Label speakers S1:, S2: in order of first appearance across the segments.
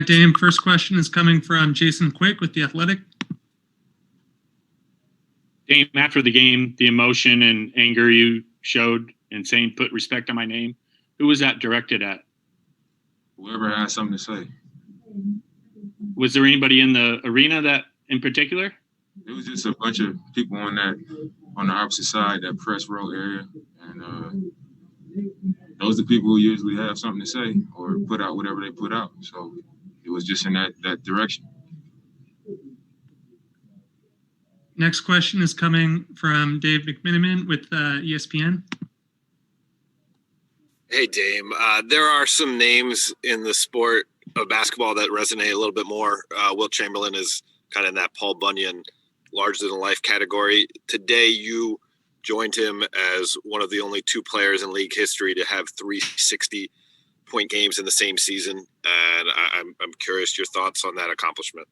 S1: Dame, first question is coming from Jason Quick with The Athletic.
S2: Dame, after the game, the emotion and anger you showed in saying put respect on my name, who was that directed at?
S3: Whoever had something to say.
S2: Was there anybody in the arena that in particular?
S3: It was just a bunch of people on the opposite side, that press row area. And those are the people who usually have something to say or put out whatever they put out. So it was just in that direction.
S1: Next question is coming from Dave McMiniman with ESPN.
S4: Hey, Dame. There are some names in the sport of basketball that resonate a little bit more. Wilt Chamberlain is kind of in that Paul Bunyan larger-than-life category. Today, you joined him as one of the only two players in league history to have 3 60-point games in the same season. And I'm curious your thoughts on that accomplishment.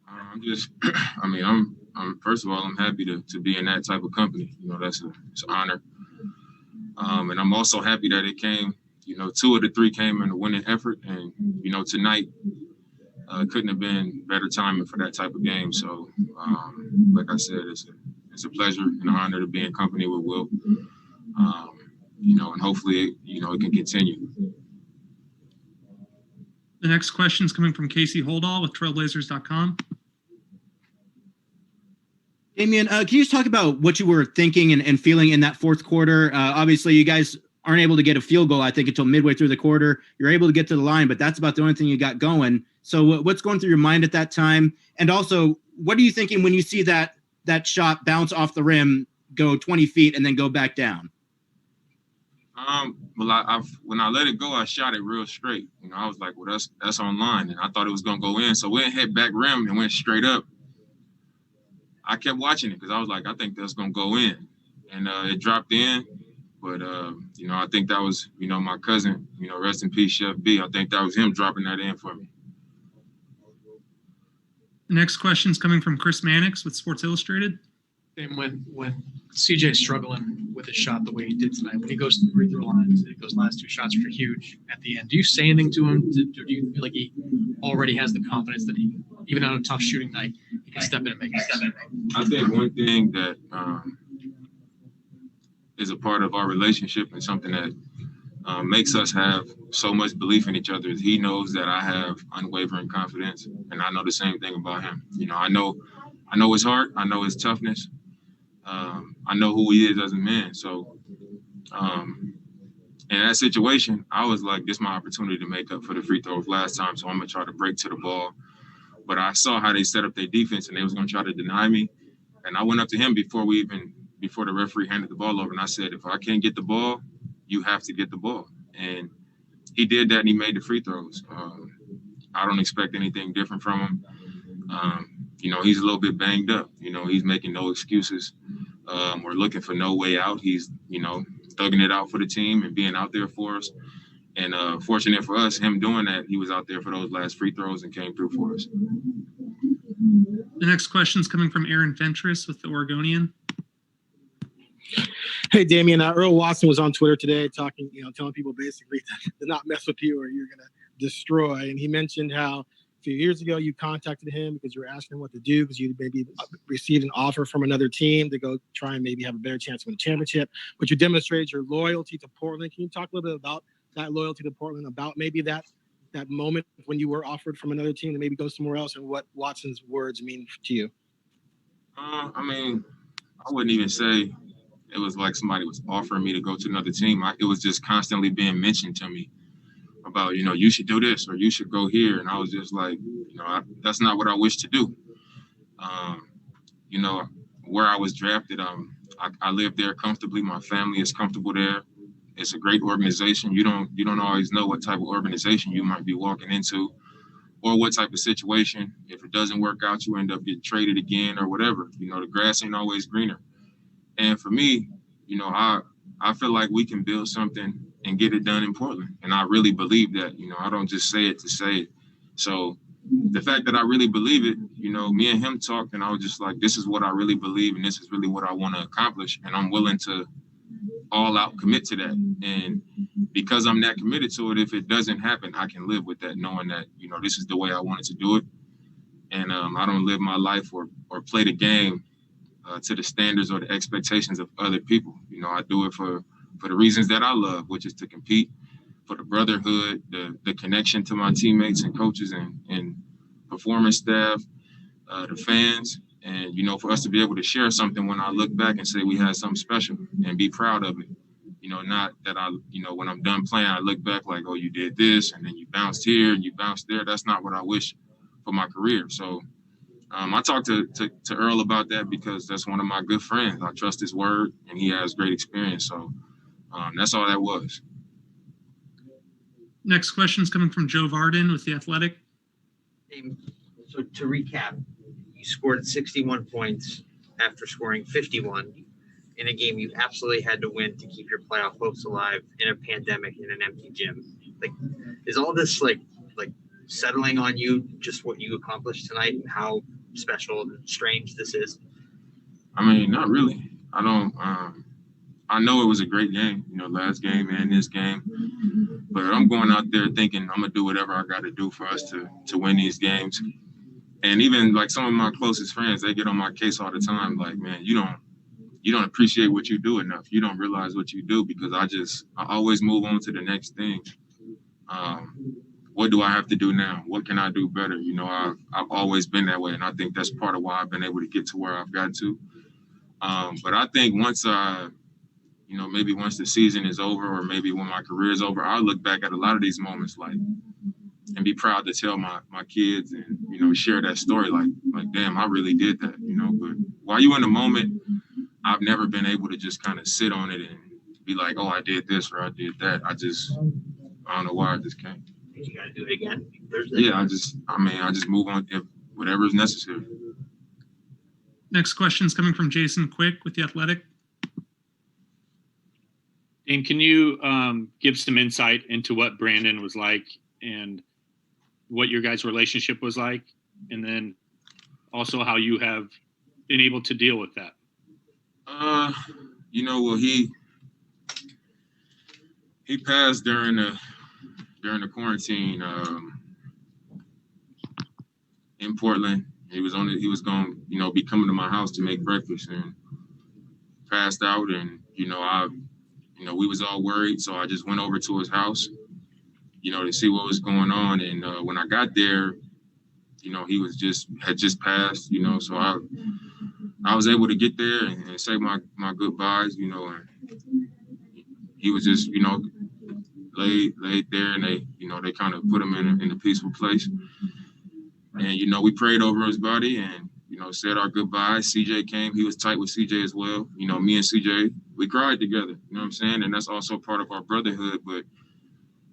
S3: I'm first of all, I'm happy to be in that type of company. You know, it's an honor. And I'm also happy that it came, 2 of the 3 came in a winning effort. And, tonight couldn't have been better timing for that type of game. So, like I said, it's a pleasure and an honor to be in company with Will. And hopefully, it can continue.
S1: The next question is coming from Casey Holdall with Trailblazers.com.
S5: Damian, can you just talk about what you were thinking and feeling in that fourth quarter? Obviously, you guys aren't able to get a field goal, I think, until midway through the quarter. You're able to get to the line, but that's about the only thing you got going. So what's going through your mind at that time? And also, what are you thinking when you see that shot bounce off the rim, go 20 feet, and then go back down?
S3: Well, when I let it go, I shot it real straight. I was like, well, that's online, and I thought it was going to go in. So when it hit back rim and went straight up, I kept watching it because I was like, I think that's going to go in. And it dropped in. But, I think that was, my cousin, rest in peace, Chef B. I think that was him dropping that in for me.
S1: The next question is coming from Chris Mannix with Sports Illustrated.
S6: And when CJ's struggling with his shot the way he did tonight, when he goes to the free throw lines, those last 2 shots are huge at the end. Do you say anything to him? Do you feel like he already has the confidence that he, even on a tough shooting night, he can step in and make it?
S3: I think one thing that is a part of our relationship and something that makes us have so much belief in each other is he knows that I have unwavering confidence, and I know the same thing about him. I know his heart. I know his toughness. I know who he is as a man. So in that situation, I was like, this is my opportunity to make up for the free throws last time. So I'm going to try to break to the ball. But I saw how they set up their defense, and they was going to try to deny me. And I went up to him before the referee handed the ball over. And I said, if I can't get the ball, you have to get the ball. And he did that, and he made the free throws. I don't expect anything different from him. He's a little bit banged up. He's making no excuses. We're looking for no way out. He's, thugging it out for the team and being out there for us. And fortunate for us, him doing that, he was out there for those last free throws and came through for us.
S1: The next question is coming from Aaron Fentress with the Oregonian.
S7: Hey, Damian, Earl Watson was on Twitter today talking, telling people basically to not mess with you or you're going to destroy. And he mentioned how a few years ago you contacted him because you were asking him what to do because you maybe received an offer from another team to go try and maybe have a better chance to win a championship, but you demonstrated your loyalty to Portland. Can you talk a little bit about that loyalty to Portland, about maybe that moment when you were offered from another team to maybe go somewhere else, and what Watson's words mean to you?
S3: I wouldn't even say it was like somebody was offering me to go to another team. It was just constantly being mentioned to me about, you should do this or you should go here. And I was just like, that's not what I wish to do. Where I was drafted, I lived there comfortably. My family is comfortable there. It's a great organization. You don't always know what type of organization you might be walking into or what type of situation. If it doesn't work out, you end up getting traded again or whatever. The grass ain't always greener. And for me, I feel like we can build something and get it done in Portland. And I really believe that. I don't just say it to say it. So the fact that I really believe it, me and him talked, and I was just like, this is what I really believe, and this is really what I want to accomplish. And I'm willing to all out commit to that. And because I'm that committed to it, if it doesn't happen, I can live with that, knowing that, this is the way I wanted to do it. And I don't live my life or play the game to the standards or the expectations of other people. I do it for the reasons that I love, which is to compete, for the brotherhood, the connection to my teammates and coaches and performance staff, the fans, and, for us to be able to share something when I look back and say we had something special and be proud of it. Not that when I'm done playing, I look back like, oh, you did this, and then you bounced here and you bounced there. That's not what I wish for my career. So I talked to Earl about that because that's one of my good friends. I trust his word, and he has great experience. So that's all that was.
S1: Next question is coming from Joe Varden with The Athletic.
S8: So to recap, you scored 61 points after scoring 51 in a game you absolutely had to win to keep your playoff hopes alive in a pandemic in an empty gym. Like, is all this like settling on you just what you accomplished tonight and how special and strange this is?
S3: I mean, not really. I don't. I know it was a great game, last game and this game, but I'm going out there thinking I'm gonna do whatever I got to do for us to win these games. And even like some of my closest friends, they get on my case all the time. Like, man, you don't appreciate what you do enough. You don't realize what you do, because I always move on to the next thing. What do I have to do now? What can I do better? I've always been that way, and I think that's part of why I've been able to get to where I've got to. But I think once maybe once the season is over, or maybe when my career is over, I'll look back at a lot of these moments and be proud to tell my kids and, share that story like, damn, I really did that, But while you're in the moment, I've never been able to just kind of sit on it and be like, oh, I did this or I did that. I don't know why I just can't.
S8: You got to do it again Thursday.
S3: Yeah, I just move on if whatever is necessary.
S1: Next question is coming from Jason Quick with The Athletic.
S2: And can you give some insight into what Brandon was like and what your guys' relationship was like, and then also how you have been able to deal with that?
S3: Well, he passed during the quarantine in Portland. He was going to be coming to my house to make breakfast, and passed out. And we was all worried, so I just went over to his house, to see what was going on. And when I got there, he had just passed, so I was able to get there and say my goodbyes, and he was just, laid there, and they kind of put him in a peaceful place. And, we prayed over his body and, said our goodbyes. CJ came. He was tight with CJ as well. Me and CJ, we cried together, you know what I'm saying? And that's also part of our brotherhood. But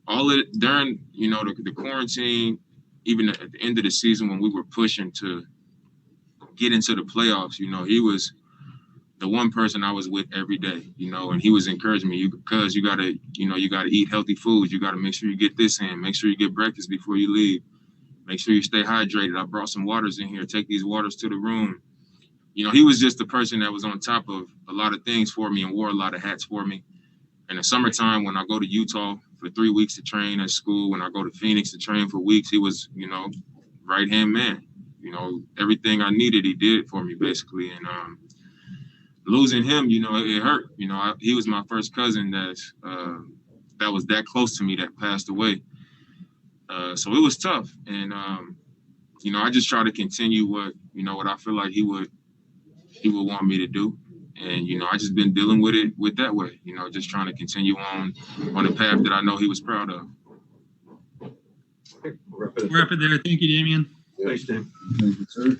S3: all it during, the quarantine, even at the end of the season when we were pushing to get into the playoffs, he was the one person I was with every day, and he was encouraging me, because you gotta eat healthy foods. You gotta make sure you get this in, make sure you get breakfast before you leave. Make sure you stay hydrated. I brought some waters in here. Take these waters to the room. He was just the person that was on top of a lot of things for me and wore a lot of hats for me. In the summertime, when I go to Utah for 3 weeks to train at school, when I go to Phoenix to train for weeks, he was, right-hand man. Everything I needed, he did for me, basically. And losing him, it hurt. He was my first cousin that was that close to me that passed away. So it was tough. And, I just try to continue what I feel like he would want me to do. And, I just been dealing with it that way, just trying to continue on the path that I know he was proud of.
S1: We'll wrap it there. Thank you, Damian.
S9: Thanks, Tim. Thank you, sir.